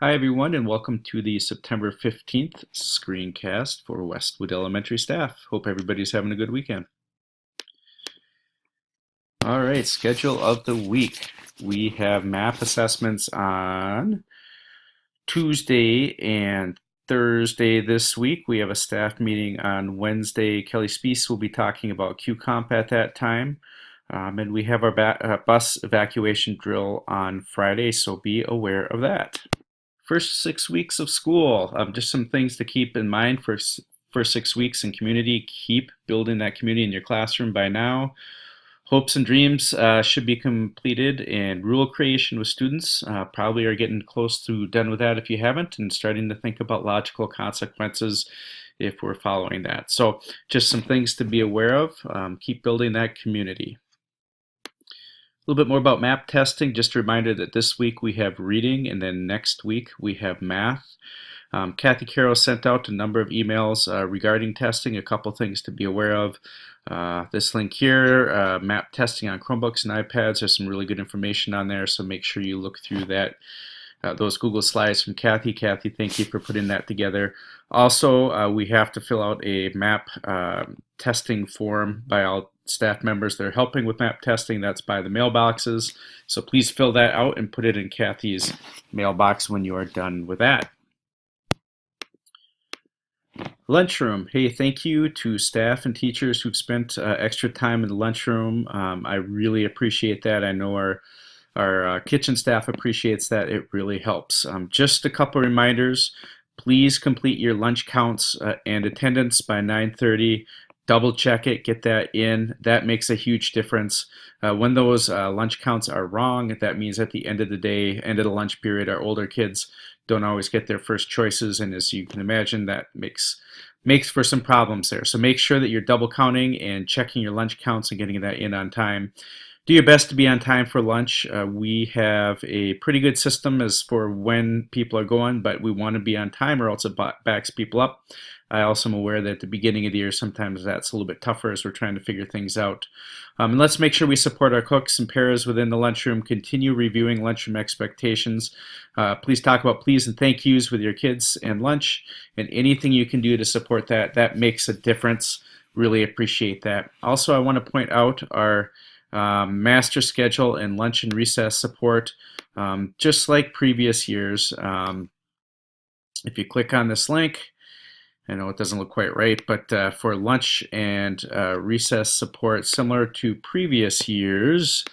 Hi, everyone, and welcome to the September 15th screencast for Westwood Elementary staff. Hope everybody's having a good weekend. All right, schedule of the week. We have math assessments on Tuesday and Thursday this week. We have a staff meeting on Wednesday. Kelly Speece will be talking about QComp at that time. And we have our bus evacuation drill on Friday, so be aware of that. First 6 weeks of school, just some things to keep in mind for first 6 weeks in community. Keep building that community in your classroom by now. Hopes and dreams should be completed, and rule creation with students probably are getting close to done with that if you haven't, and starting to think about logical consequences if we're following that. So just some things to be aware of. Keep building that community. A little bit more about map testing. Just a reminder that this week we have reading, and then next week we have math. Kathy Carroll sent out a number of emails regarding testing, a couple things to be aware of. This link here, map testing on Chromebooks and iPads, there's some really good information on there, so make sure you look through that. Those Google slides from Kathy. Kathy, thank you for putting that together. Also, we have to fill out a map testing form by all staff members that are helping with map testing. That's by the mailboxes. So please fill that out and put it in Kathy's mailbox when you are done with that. Lunchroom. Hey, thank you to staff and teachers who've spent extra time in the lunchroom. I really appreciate that. I know our kitchen staff appreciates that. It really helps. Just a couple reminders. Please complete your lunch counts and attendance by 9:30. Double check it, get that in. That makes a huge difference. When those lunch counts are wrong, that means at the end of the day, end of the lunch period, our older kids don't always get their first choices, and as you can imagine, that makes for some problems there. So make sure that you're double counting and checking your lunch counts and getting that in on time. Do your best to be on time for lunch. We have a pretty good system as for when people are going, but we want to be on time or else it backs people up. I also am aware that at the beginning of the year, sometimes that's a little bit tougher as we're trying to figure things out. And let's make sure we support our cooks and paras within the lunchroom. Continue reviewing lunchroom expectations. Please talk about please and thank yous with your kids and lunch, and anything you can do to support that. That makes a difference. Really appreciate that. Also, I want to point out our master schedule and lunch and recess support. Just like previous years, if you click on this link, I know it doesn't look quite right, but for lunch and recess support, similar to previous years,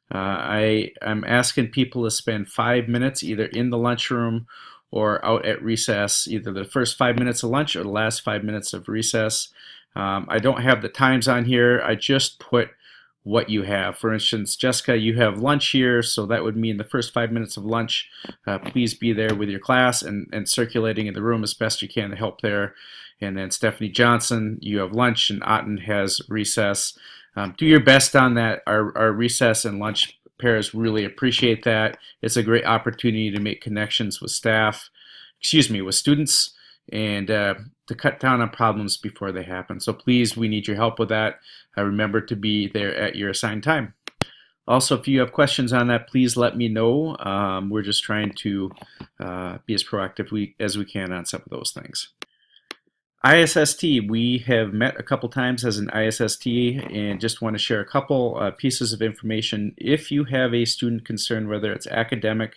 I'm asking people to spend 5 minutes either in the lunchroom or out at recess, either the first 5 minutes of lunch or the last 5 minutes of recess. I don't have the times on here. I just put what you have. For instance, Jessica, you have lunch here, so that would mean the first 5 minutes of lunch, please be there with your class and circulating in the room as best you can to help there. And then Stephanie Johnson, you have lunch, and Otten has recess. Do your best on that. Our recess and lunch pairs really appreciate that. It's a great opportunity to make connections with with students, and to cut down on problems before they happen. So please, we need your help with that. Remember to be there at your assigned time. Also, if you have questions on that, please let me know. We're just trying to be as proactive as we can on some of those things. ISST, we have met a couple times as an ISST and just want to share a couple pieces of information. If you have a student concern, whether it's academic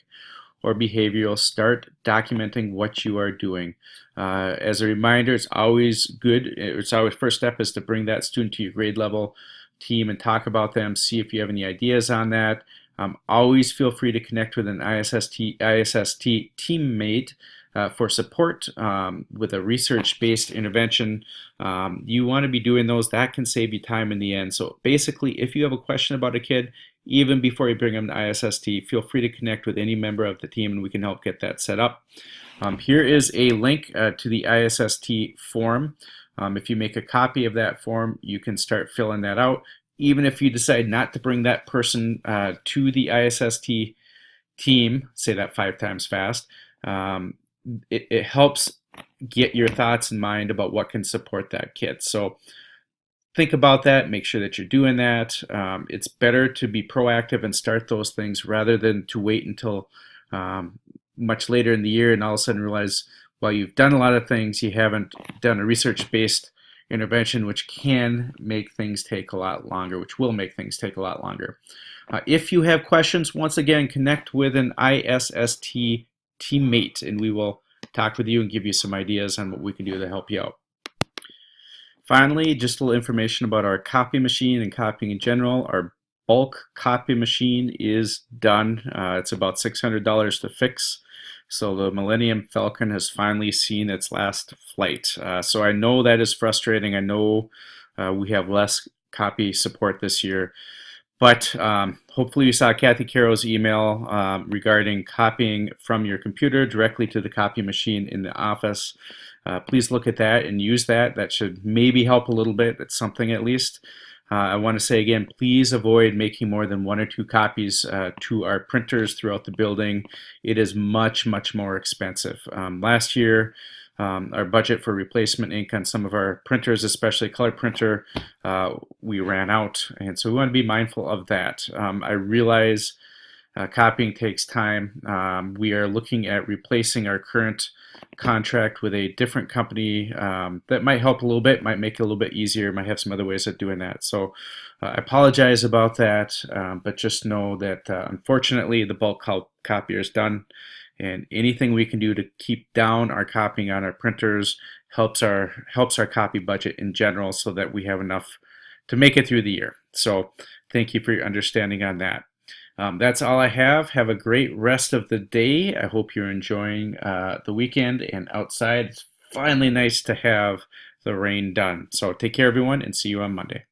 or behavioral, start documenting what you are doing. As a reminder, it's always good, first step is to bring that student to your grade level team and talk about them, see if you have any ideas on that. Always feel free to connect with an ISST teammate for support with a research-based intervention. You want to be doing those. That can save you time in the end. So basically, if you have a question about a kid, even before you bring them to ISST, feel free to connect with any member of the team and we can help get that set up. Here is a link to the ISST form. If you make a copy of that form, you can start filling that out. Even if you decide not to bring that person to the ISST team, say that 5 times fast, it helps get your thoughts in mind about what can support that kid. So think about that, make sure that you're doing that. It's better to be proactive and start those things rather than to wait until much later in the year and all of a sudden realize, while you've done a lot of things, you haven't done a research-based intervention, which can make things take a lot longer, which will make things take a lot longer. If you have questions, once again, connect with an ISST teammate, and we will talk with you and give you some ideas on what we can do to help you out. Finally, just a little information about our copy machine and copying in general. Our bulk copy machine is done. It's about $600 to fix. So the Millennium Falcon has finally seen its last flight. So I know that is frustrating. I know we have less copy support this year. But hopefully you saw Kathy Caro's email regarding copying from your computer directly to the copy machine in the office. Please look at that and use that. That should maybe help a little bit. It's something at least. I want to say again, please avoid making more than 1 or 2 copies to our printers throughout the building. It is much, much more expensive. Last year, our budget for replacement ink on some of our printers, especially color printer, we ran out, and so we want to be mindful of that. I realize copying takes time. We are looking at replacing our current contract with a different company that might help a little bit, might make it a little bit easier, might have some other ways of doing that. So I apologize about that, but just know that unfortunately the bulk copier is done, and anything we can do to keep down our copying on our printers helps our copy budget in general, so that we have enough to make it through the year. So thank you for your understanding on that. That's all I have. Have a great rest of the day. I hope you're enjoying the weekend and outside. It's finally nice to have the rain done. So take care, everyone, and see you on Monday.